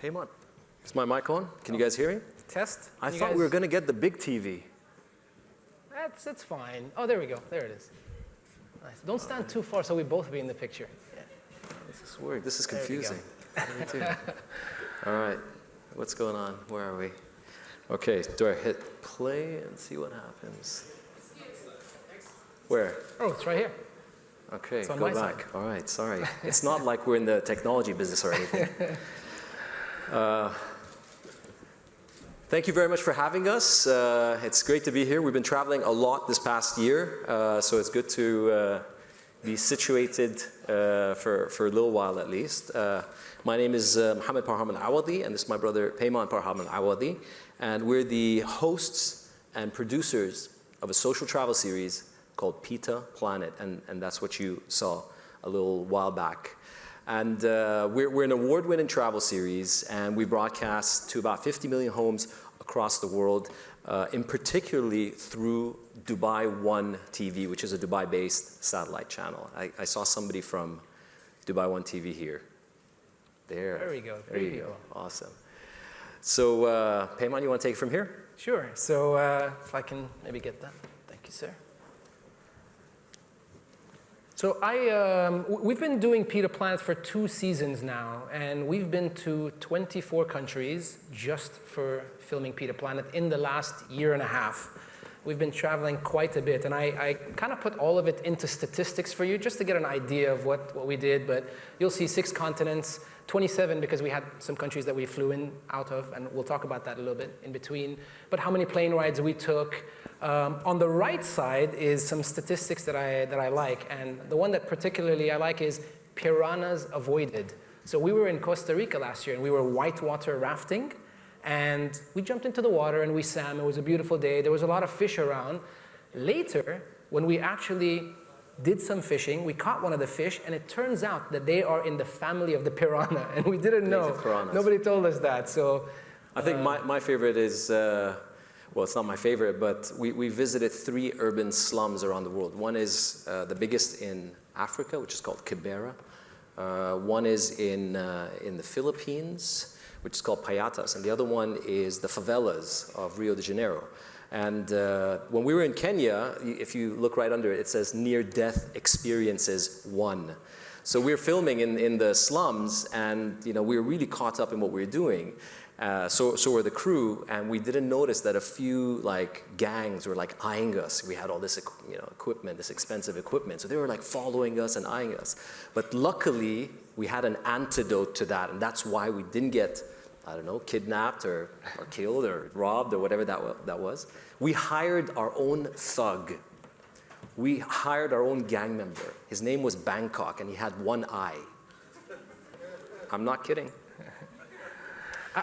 Peyman, is my mic on? Can you guys hear me? Test. I thought we were going to get the big TV. It's fine. Oh, there we go. There it is. Nice. Don't stand too far so we both be in the picture. Yeah. This is weird. This is confusing. All right. What's going on? Where are we? Okay. Do I hit play and see what happens? Where? Oh, it's right here. Okay, go back. All right, sorry. It's not like we're in the technology business or anything. Thank you very much for having us. It's great to be here. We've been traveling a lot this past year, so it's good to be situated for a little while at least. My name is Mohammed Awadhi, and this is my brother Peyman Awadhi, and we're the hosts and producers of a social travel series called Pita Planet, and that's what you saw a little while back. And we're an award-winning travel series, and we broadcast to about 50 million homes across the world, in particularly through Dubai One TV, which is a Dubai-based satellite channel. I saw somebody from Dubai One TV here. There we go. There you go. Awesome. So, Peyman, you want to take it from here? Sure. So, if I can maybe get that. Thank you, sir. So we've been doing Pita Planet for 2 seasons now, and we've been to 24 countries just for filming Pita Planet in the last year and a half. We've been traveling quite a bit, and I kind of put all of it into statistics for you just to get an idea of what we did, but you'll see 6 continents, 27 because we had some countries that we flew in out of, and we'll talk about that a little bit in between, but how many plane rides we took. On the right side is some statistics that I like, and the one that particularly I like is piranhas avoided. So we were in Costa Rica last year, and we were whitewater rafting, and we jumped into the water and we swam. It was a beautiful day. There was a lot of fish around. Later, when we actually did some fishing, we caught one of the fish, and it turns out that they are in the family of the piranha, and we didn't know. Nobody told us that. So I think my favorite is, well, it's not my favorite, but we visited 3 urban slums around the world. One is the biggest in Africa, which is called Qabeela. One is in the Philippines, which is called Payatas, and the other one is the favelas of Rio de Janeiro. And when we were in Kenya, if you look right under it, it says near-death experiences 1. So we were filming in the slums, and we were really caught up in what we were doing. So were the crew, and we didn't notice that a few gangs were eyeing us. We had all this equipment, this expensive equipment, so they were following us and eyeing us. But luckily, we had an antidote to that, and that's why we didn't get, I don't know, kidnapped or killed or robbed or whatever that was. We hired our own thug. We hired our own gang member. His name was Bangkok, and he had 1 eye. I'm not kidding.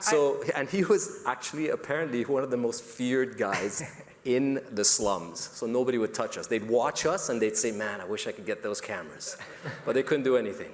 So, and he was actually apparently one of the most feared guys in the slums. So nobody would touch us. They'd watch us and they'd say, man, I wish I could get those cameras. But they couldn't do anything.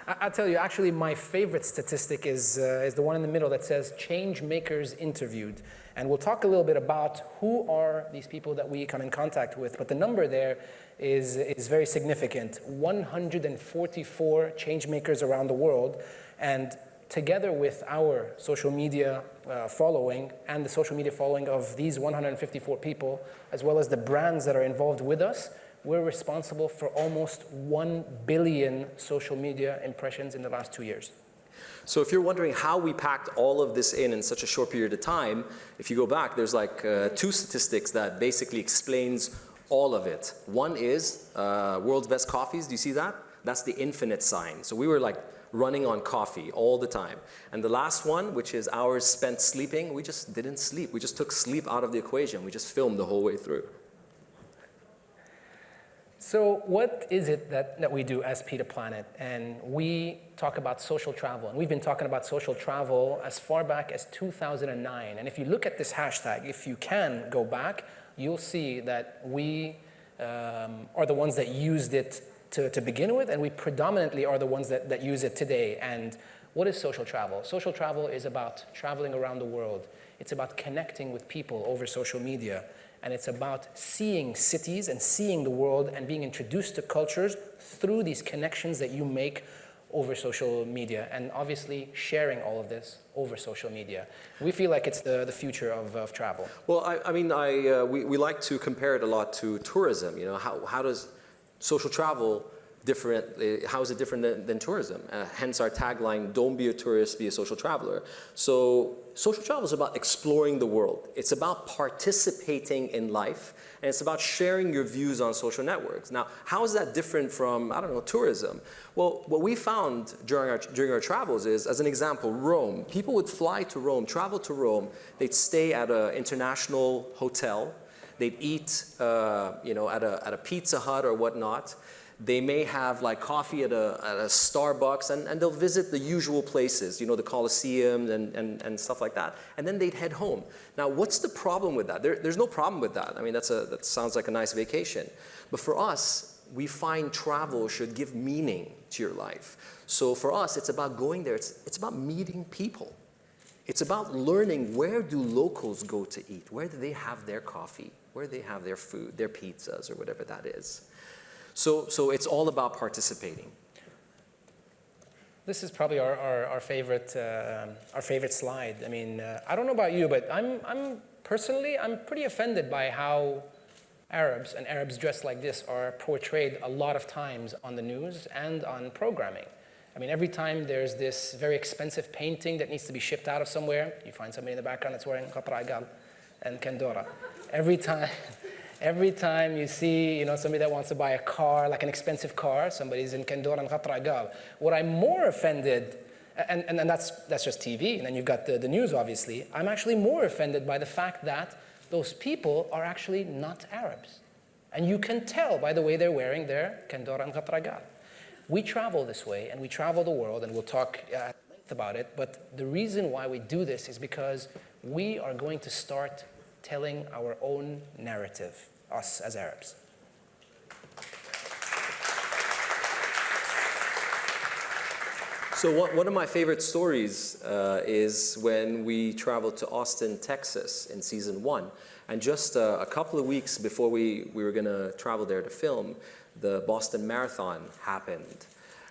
I'll tell you, actually, my favorite statistic is the one in the middle that says change makers interviewed. And we'll talk a little bit about who are these people that we come in contact with. But the number there is very significant. 144 change makers around the world. And together with our social media following and the social media following of these 154 people, as well as the brands that are involved with us, we're responsible for almost 1 billion social media impressions in the last 2 years. So if you're wondering how we packed all of this in such a short period of time, if you go back, there's 2 statistics that basically explains all of it. One is world's best coffees. Do you see that? That's the infinite sign. So we were running on coffee all the time. And the last one, which is hours spent sleeping, we just didn't sleep. We just took sleep out of the equation. We just filmed the whole way through. So what is it that we do as Pita Planet? And we talk about social travel. And we've been talking about social travel as far back as 2009. And if you look at this hashtag, if you can go back, you'll see that we are the ones that used it to begin with, and we predominantly are the ones that use it today. And what is social travel? Social travel is about traveling around the world. It's about connecting with people over social media. And it's about seeing cities and seeing the world and being introduced to cultures through these connections that you make over social media, and obviously sharing all of this over social media. We feel like it's the future of travel. Well, we like to compare it a lot to tourism. You know, how does social travel different, how is it different than tourism? Hence our tagline, don't be a tourist, be a social traveler. So social travel is about exploring the world. It's about participating in life, and it's about sharing your views on social networks. Now, how is that different from, I don't know, tourism? Well, what we found during our travels is, as an example, Rome. People would fly to Rome, travel to Rome, they'd stay at an international hotel, they'd eat you know, at a Pizza Hut or whatnot. They may have like coffee at a Starbucks, and they'll visit the usual places, you know, the Colosseum and stuff like that, and then they'd head home. Now, what's the problem with that? There's no problem with that. I mean, that sounds like a nice vacation. But for us, we find travel should give meaning to your life. So for us, it's about going there. It's about meeting people. It's about learning, where do locals go to eat? Where do they have their coffee? Where do they have their food, their pizzas, or whatever that is? So it's all about participating. This is probably our favorite slide. I mean, I don't know about you, but I'm personally pretty offended by how Arabs and Arabs dressed like this are portrayed a lot of times on the news and on programming. I mean, every time there's this very expensive painting that needs to be shipped out of somewhere, you find somebody in the background that's wearing Qabeela and Kendora. Every time you see, you know, somebody that wants to buy a car, like an expensive car, somebody's in Kendora and Qabeela. What I'm more offended, and that's just TV, and then you've got the news, obviously. I'm actually more offended by the fact that those people are actually not Arabs. And you can tell by the way they're wearing their Kendora and Qabeela. We travel this way, and we travel the world, and we'll talk at length about it, but the reason why we do this is because we are going to start telling our own narrative, us as Arabs. So one of my favorite stories is when we traveled to Austin, Texas in season 1. And just a couple of weeks before we were going to travel there to film, the Boston Marathon happened.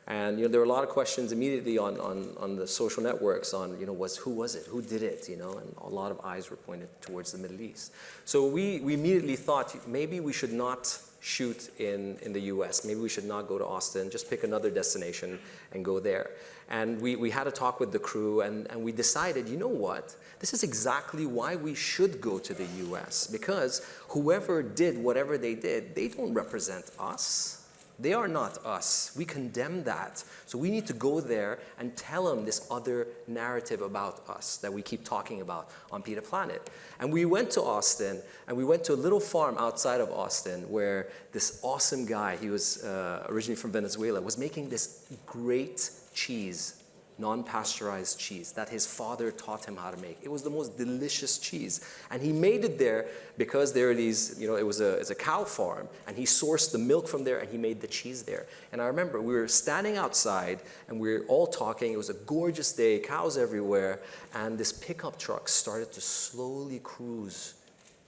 And you know, there were a lot of questions immediately on the social networks on, you know, who was it, who did it, you know, and a lot of eyes were pointed towards the Middle East. So we immediately thought maybe we should not shoot in the US, maybe we should not go to Austin, just pick another destination and go there. And we had a talk with the crew, and we decided, you know what, this is exactly why we should go to the US, because whoever did whatever they did, they don't represent us. They are not us. We condemn that. So we need to go there and tell them this other narrative about us that we keep talking about on Peter Planet. And we went to Austin, and we went to a little farm outside of Austin where this awesome guy, he was originally from Venezuela, was making this great cheese, non-pasteurized cheese that his father taught him how to make. It was the most delicious cheese. And he made it there because there are these, you know, it's a cow farm, and he sourced the milk from there and he made the cheese there. And I remember we were standing outside and we were all talking. It was a gorgeous day, cows everywhere, and this pickup truck started to slowly cruise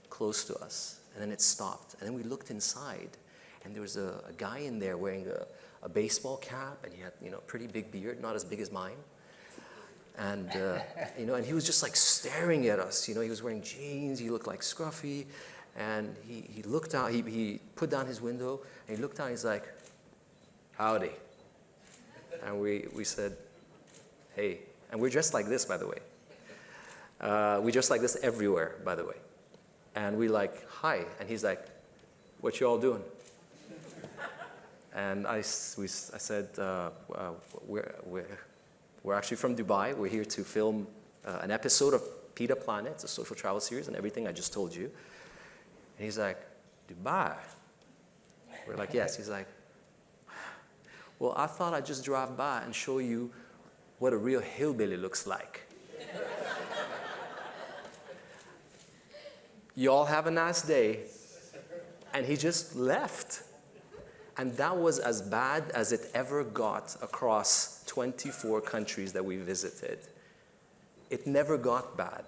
close to us. And then it stopped. And then we looked inside, and there was a guy in there wearing a baseball cap, and he had, you know, a pretty big beard, not as big as mine. And, you know, and he was just like staring at us. You know, he was wearing jeans, he looked like scruffy, and he looked out, he put down his window, and he looked out, and he's like, howdy. And we said, hey. And we're dressed like this, by the way. We dress like this everywhere, by the way. And we like, hi. And he's like, what you all doing? And I said, we're actually from Dubai. We're here to film an episode of Peter Planet. It's a social travel series and everything I just told you. And he's like, Dubai? We're like, yes. He's like, well, I thought I'd just drive by and show you what a real hillbilly looks like. You all have a nice day. And he just left. And that was as bad as it ever got across 24 countries that we visited. It never got bad.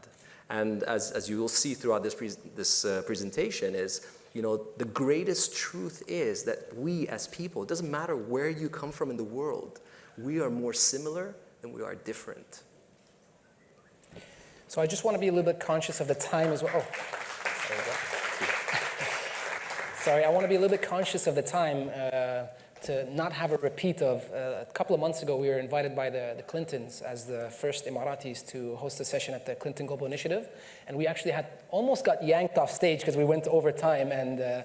And as you will see throughout this presentation is, you know, the greatest truth is that we as people, it doesn't matter where you come from in the world, we are more similar than we are different. So I just want to be a little bit conscious of the time as well. Oh, there we go. Sorry, I want to be a little bit conscious of the time to not have a repeat of, a couple of months ago we were invited by the Clintons as the first Emiratis to host a session at the Clinton Global Initiative, and we actually almost got yanked off stage because we went over time, and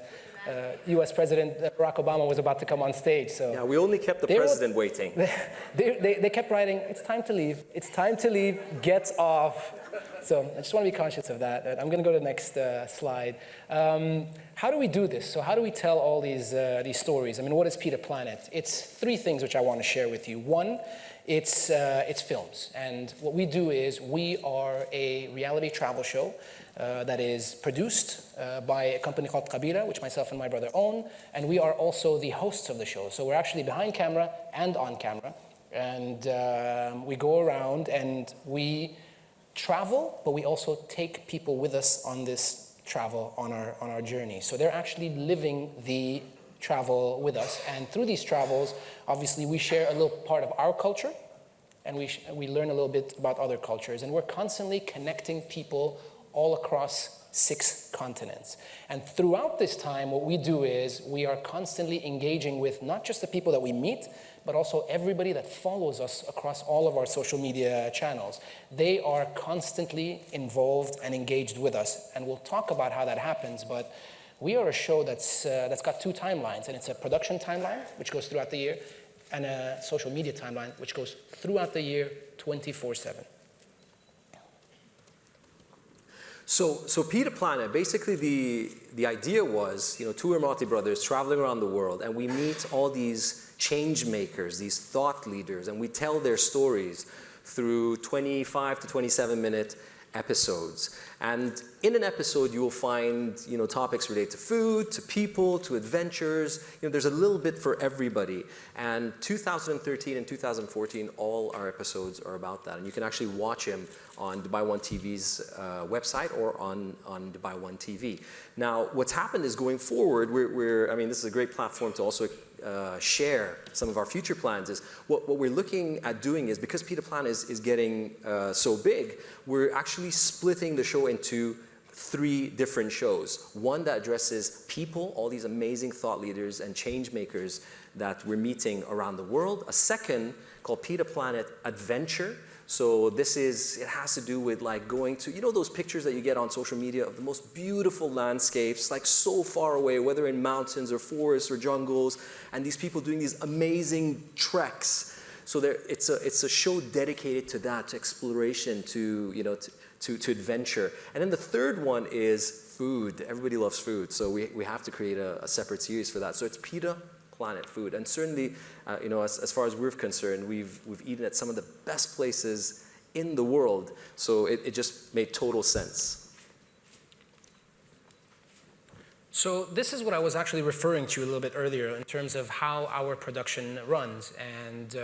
US President Barack Obama was about to come on stage. So yeah, we only kept the president waiting. They kept writing, "It's time to leave, it's time to leave, get off." So I just want to be conscious of that. I'm going to go to the next slide. How do we do this? So how do we tell all these stories? I mean, what is Peter Planet? It's three things which I want to share with you. One, it's films. And what we do is we are a reality travel show that is produced by a company called Qabeela, which myself and my brother own. And we are also the hosts of the show. So we're actually behind camera and on camera. And we go around and we travel, but we also take people with us on this travel, on our journey. So they're actually living the travel with us. And through these travels, obviously we share a little part of our culture, and we learn a little bit about other cultures. And we're constantly connecting people all across 6 continents. And throughout this time, what we do is we are constantly engaging with not just the people that we meet, but also everybody that follows us across all of our social media channels. They are constantly involved and engaged with us. And we'll talk about how that happens, but we are a show that's got 2 timelines, and it's a production timeline, which goes throughout the year, and a social media timeline, which goes throughout the year 24/7. So Peter Planet, basically the idea was, 2 Emirati brothers traveling around the world, and we meet all these change makers, these thought leaders, and we tell their stories through 25 to 27-minute episodes. And in an episode, you will find, topics related to food, to people, to adventures. There's a little bit for everybody. And 2013 and 2014, all our episodes are about that. And you can actually watch them on Dubai One TV's website or on Dubai One TV. Now, what's happened is going forward, this is a great platform to also share some of our future plans. Is what we're looking at doing is, because Peter Plan is getting so big, we're actually splitting the show into 3 different shows. One that addresses people, all these amazing thought leaders and change makers that we're meeting around the world. A second called Peter Planet Adventure. So it has to do with like going to, those pictures that you get on social media of the most beautiful landscapes, like so far away, whether in mountains or forests or jungles, and these people doing these amazing treks. So it's a show dedicated to that, to exploration, to adventure. And then the third one is food. Everybody loves food, so we have to create a separate series for that. So it's Peter Planet Food, and certainly, as far as we're concerned, we've eaten at some of the best places in the world. So it just made total sense. So this is what I was actually referring to a little bit earlier in terms of how our production runs. And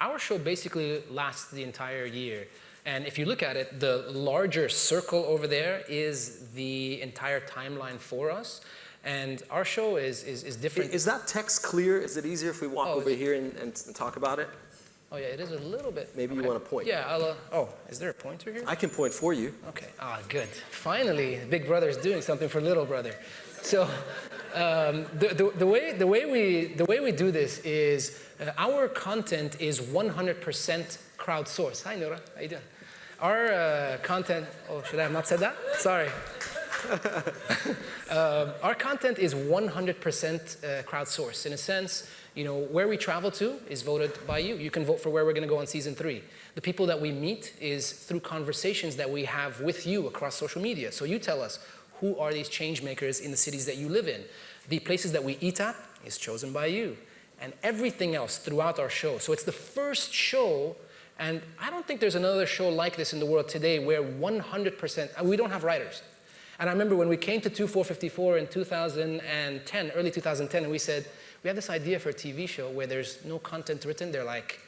our show basically lasts the entire year. And if you look at it, the larger circle over there is the entire timeline for us. And our show is different. Is that text clear? Is it easier if we walk over here and talk about it? Oh yeah, it is a little bit. Maybe you want to point. Yeah, is there a pointer here? I can point for you. Okay, good. Finally, big brother is doing something for little brother. So the way we do this is our content is 100% crowdsourced. Hi Noura, how you doing? Our content, should I have not said that? Sorry. Our content is 100% crowdsourced. In a sense, where we travel to is voted by you. You can vote for where we're going to go on season 3. The people that we meet is through conversations that we have with you across social media. So you tell us, who are these change makers in the cities that you live in? The places that we eat at is chosen by you. And everything else throughout our show. So it's the first show, and I don't think there's another show like this in the world today where 100%, we don't have writers. And I remember when we came to 2454 in 2010, early 2010, and we said, we have this idea for a TV show where there's no content written. They're like,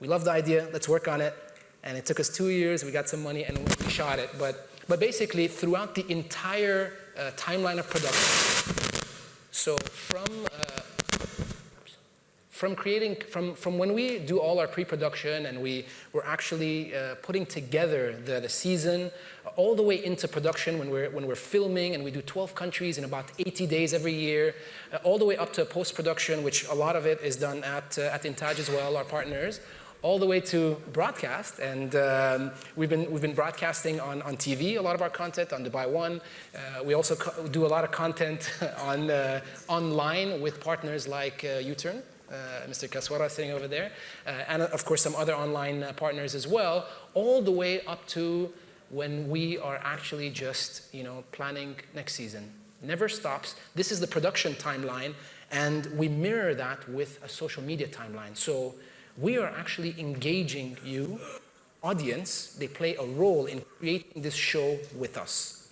we love the idea, let's work on it. And it took us 2 years, we got some money, and we shot it. But basically, throughout the entire from when we do all our pre-production and we're actually putting together the season, all the way into production when we're filming, and we do 12 countries in about 80 days every year, all the way up to post-production, which a lot of it is done at Intaj as well, our partners, all the way to broadcast. And we've been broadcasting on TV, a lot of our content on Dubai One. We also do a lot of content online with partners like U-Turn. Mr. Kaswara sitting over there, and of course some other online partners as well, all the way up to when we are actually just planning next season. Never stops. This is the production timeline, and we mirror that with a social media timeline. So we are actually engaging you, audience. They play a role in creating this show with us.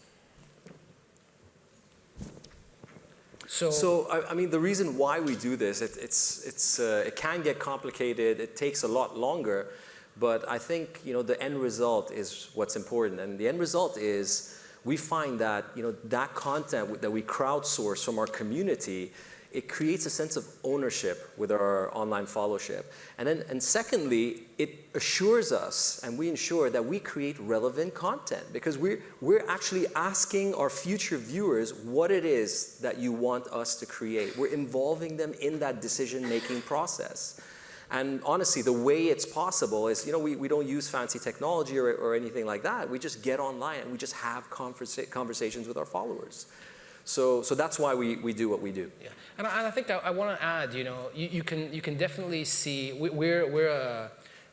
So I mean, the reason why we do this, it can get complicated. It takes a lot longer, but I think the end result is what's important. And the end result is we find that that content that we crowdsource from our community, it creates a sense of ownership with our online followership. And secondly, it assures us, and we ensure that we create relevant content, because we're actually asking our future viewers what it is that you want us to create. We're involving them in that decision-making process. And honestly, the way it's possible is, we don't use fancy technology or anything like that. We just get online and we just have conversations with our followers. So that's why we do what we do. Yeah, and I think I want to add, you can definitely see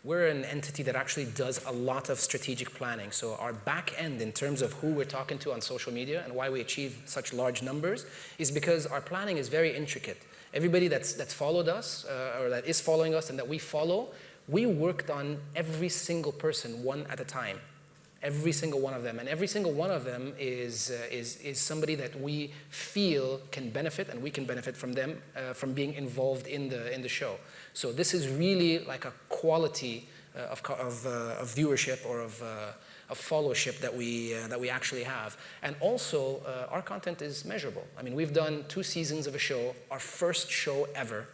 we're an entity that actually does a lot of strategic planning. So our back end in terms of who we're talking to on social media and why we achieve such large numbers is because our planning is very intricate. Everybody that's followed us or that is following us and that we follow, we worked on every single person one at a time. Every single one of them, and every single one of them is somebody that we feel can benefit, and we can benefit from them from being involved in the show. So this is really like a quality of viewership or of followership that we actually have, and also our content is measurable. I mean, we've done 2 seasons of a show, our first show ever.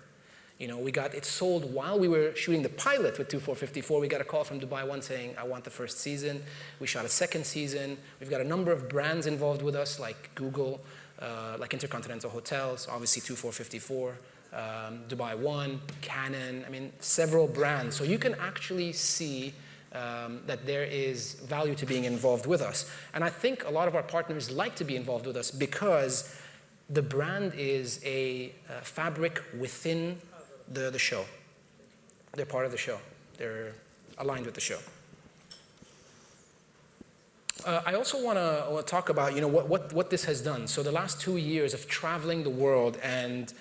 It sold while we were shooting the pilot with 2454. We got a call from Dubai One saying, I want the first season. We shot a second season. We've got a number of brands involved with us, like Google, like Intercontinental Hotels, obviously 2454, Dubai One, Canon, several brands. So you can actually see that there is value to being involved with us. And I think a lot of our partners like to be involved with us because the brand is a fabric within the show. They're part of the show. They're aligned with the show. I also want to talk about what this has done. So the last 2 years of traveling the world and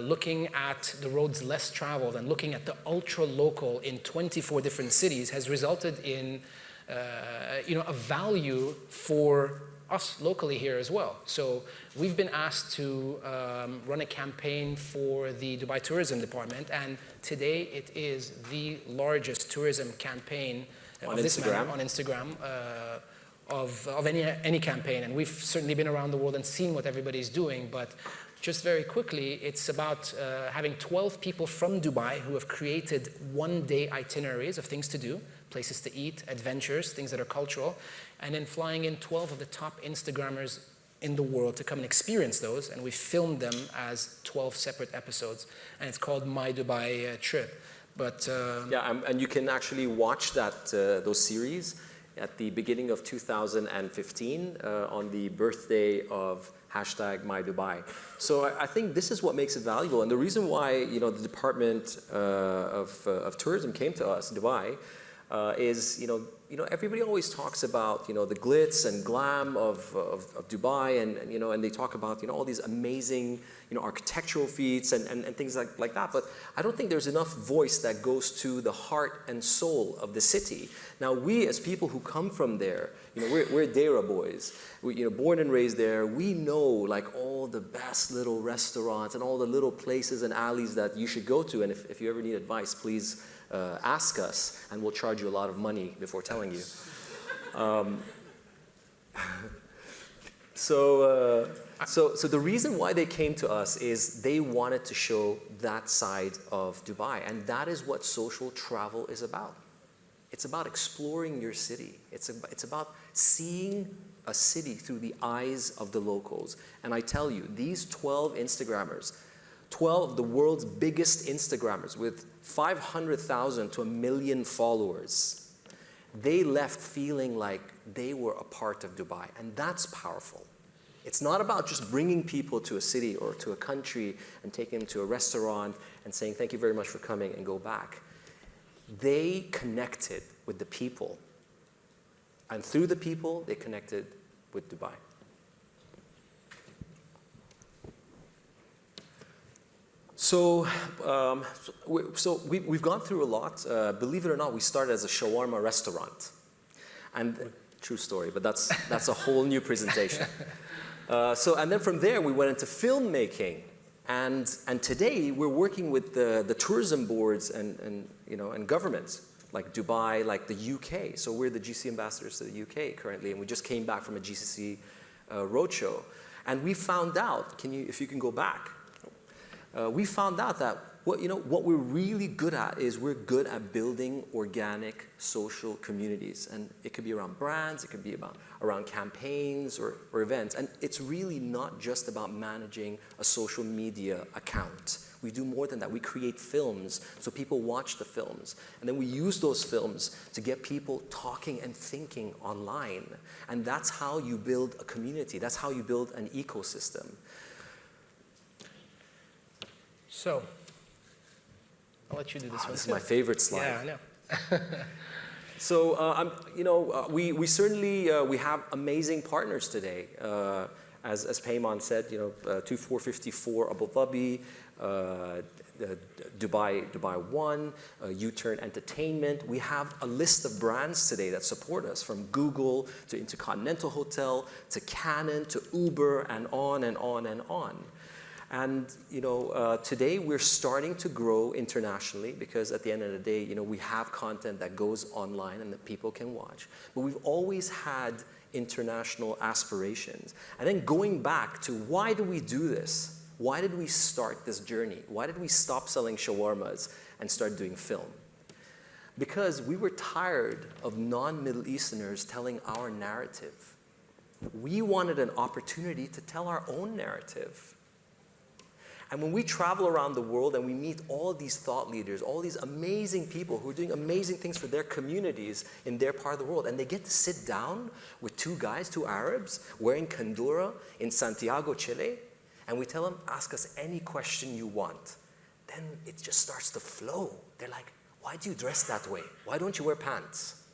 looking at the roads less traveled and looking at the ultra local in 24 different cities has resulted in a value for us locally here as well. So we've been asked to run a campaign for the Dubai Tourism Department, and today it is the largest tourism campaign on Instagram. On Instagram of any campaign. And we've certainly been around the world and seen what everybody's doing, but just very quickly, it's about having 12 people from Dubai who have created one-day itineraries of things to do, places to eat, adventures, things that are cultural, and then flying in 12 of the top Instagrammers in the world to come and experience those, and we filmed them as 12 separate episodes, and it's called My Dubai Trip. But and you can actually watch those series at the beginning of 2015 on the birthday of #MyDubai. So I think this is what makes it valuable, and the reason why the Department of Tourism came to us, Dubai, is everybody always talks about the glitz and glam of Dubai, and they talk about all these amazing architectural feats and things like that. But I don't think there's enough voice that goes to the heart and soul of the city. Now we, as people who come from there, we're Deira boys. Born and raised there. We know like all the best little restaurants and all the little places and alleys that you should go to. And if you ever need advice, please ask us, and we'll charge you a lot of money before telling you. So the reason why they came to us is they wanted to show that side of Dubai, and that is what social travel is about. It's about exploring your city. It's about seeing a city through the eyes of the locals. And I tell you, these 12 Instagrammers, 12 of the world's biggest Instagrammers with 500,000 to 1 million followers, they left feeling like they were a part of Dubai, and that's powerful. It's not about just bringing people to a city or to a country and taking them to a restaurant and saying, thank you very much for coming, and go back. They connected with the people. And through the people, they connected with Dubai. So we've gone through a lot. Believe it or not, we started as a shawarma restaurant. And true story, but that's a whole new presentation. And then from there, we went into filmmaking. And today, we're working with the tourism boards and governments, like Dubai, like the UK. So we're the GCC ambassadors to the UK currently, and we just came back from a GCC roadshow. And we found out, if you can go back, we found out that what we're really good at is we're good at building organic social communities. And it could be around brands, it could be around campaigns or events. And it's really not just about managing a social media account. We do more than that. We create films so people watch the films. And then we use those films to get people talking and thinking online. And that's how you build a community. That's how you build an ecosystem. So, I'll let you do this one. This is my favorite slide. Yeah, I know. So, we certainly we have amazing partners today. As Peyman said, 2454 Abu Dhabi, Dubai One, U-Turn Entertainment. We have a list of brands today that support us, from Google to Intercontinental Hotel to Canon to Uber, and on and on and on. And today we're starting to grow internationally, because at the end of the day, we have content that goes online and that people can watch. But we've always had international aspirations. And then going back to, why do we do this? Why did we start this journey? Why did we stop selling shawarmas and start doing film? Because we were tired of non-Middle Easterners telling our narrative. We wanted an opportunity to tell our own narrative. And when we travel around the world and we meet all these thought leaders, all these amazing people who are doing amazing things for their communities in their part of the world, and they get to sit down with two Arabs, wearing kandura in Santiago, Chile, and we tell them, ask us any question you want, then it just starts to flow. They're like, why do you dress that way? Why don't you wear pants?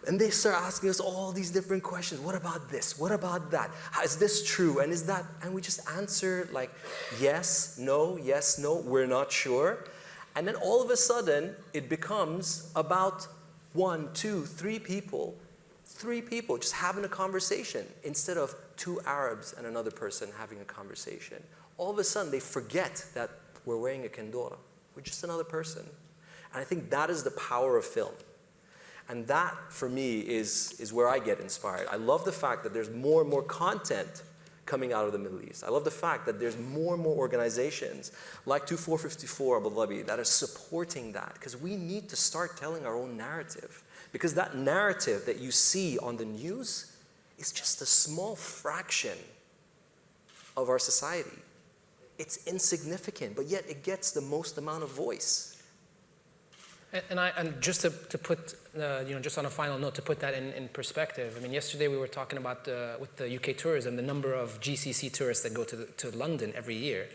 And they start asking us all these different questions. What about this? What about that? Is this true? And is that? And we just answer like, yes, no, we're not sure. And then all of a sudden, it becomes about 1, 2, 3 people just having a conversation, instead of 2 Arabs and another person having a conversation. All of a sudden, they forget that we're wearing a kandora. We're just another person. And I think that is the power of film. And that, for me, is where I get inspired. I love the fact that there's more and more content coming out of the Middle East. I love the fact that there's more and more organizations like 2454 Abu Dhabi that are supporting that, because we need to start telling our own narrative. Because that narrative that you see on the news is just a small fraction of our society. It's insignificant, but yet it gets the most amount of voice. And just to put, just on a final note, to put that in perspective, I mean, yesterday we were talking about, with the UK tourism, the number of GCC tourists that go to London every year.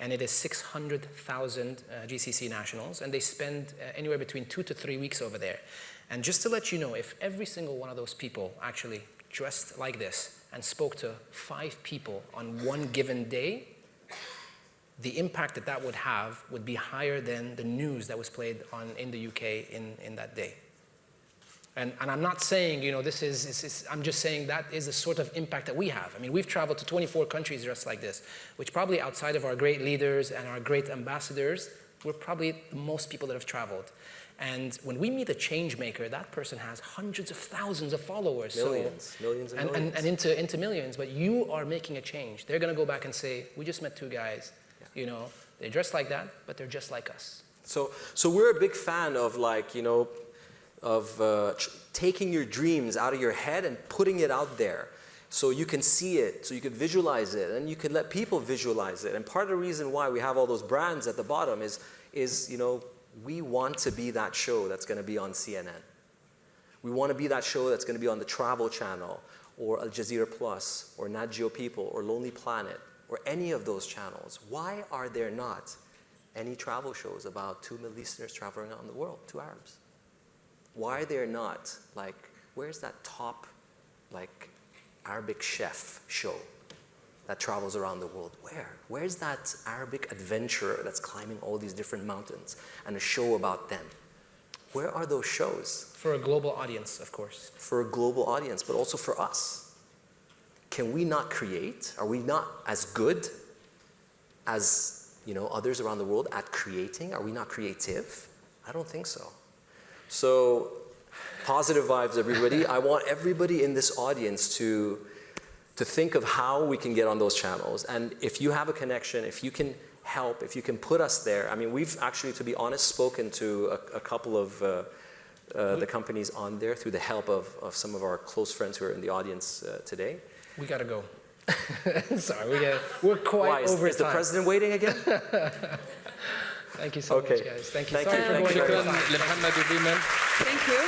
And it is 600,000 GCC nationals, and they spend anywhere between 2 to 3 weeks over there. And just to let you know, if every single one of those people actually dressed like this and spoke to 5 people on one given day, the impact that would have would be higher than the news that was played in the UK in that day. And I'm not saying, I'm just saying that is the sort of impact that we have. I mean, we've traveled to 24 countries just like this, which probably outside of our great leaders and our great ambassadors, we're probably the most people that have traveled. And when we meet a change maker, that person has hundreds of thousands of followers. Millions And into millions. But you are making a change. They're going to go back and say, we just met two guys, you know, they're dressed like that, but they're just like us. So we're a big fan of, like, you know, of taking your dreams out of your head and putting it out there. So you can see it, so you can visualize it, and you can let people visualize it. And part of the reason why we have all those brands at the bottom is, you know, we want to be that show that's going to be on CNN. We want to be that show that's going to be on the Travel Channel, or Al Jazeera Plus, or Nat Geo People, or Lonely Planet, or any of those channels. Why are there not any travel shows about two Middle Easterners traveling around the world, two Arabs? Why are there not, like, where's that top, like, Arabic chef show that travels around the world? Where's that Arabic adventurer that's climbing all these different mountains and a show about them? Where are those shows? For a global audience, of course. For a global audience, but also for us. Can we not create? Are we not as good as, you know, others around the world at creating? Are we not creative? I don't think so. So, positive vibes, everybody. I want everybody in this audience to think of how we can get on those channels. And if you have a connection, if you can help, if you can put us there. I mean, we've actually, to be honest, spoken to a couple of the companies on there through the help of some of our close friends who are in the audience today. We gotta go. Sorry, we're quite over time. Is the president waiting again? Thank you so much, guys. Thank you. Sorry for going شكرا over time. لمحمد وبيمن. Thank you.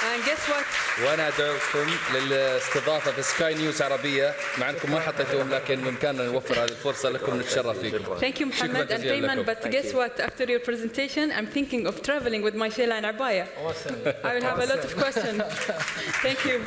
And guess what? وانا ادعوكم للاستضافه في سكاي نيوز عربيه، مع انكم ما حطيتوهم لكن بامكاننا نوفر هذه الفرصه لكم نتشرف فيكم. Thank you, Mohammed and Peyman. But guess what? After your presentation, I'm thinking of traveling with my Sheila and Abaya. Awesome. I will have a lot of questions. Thank you.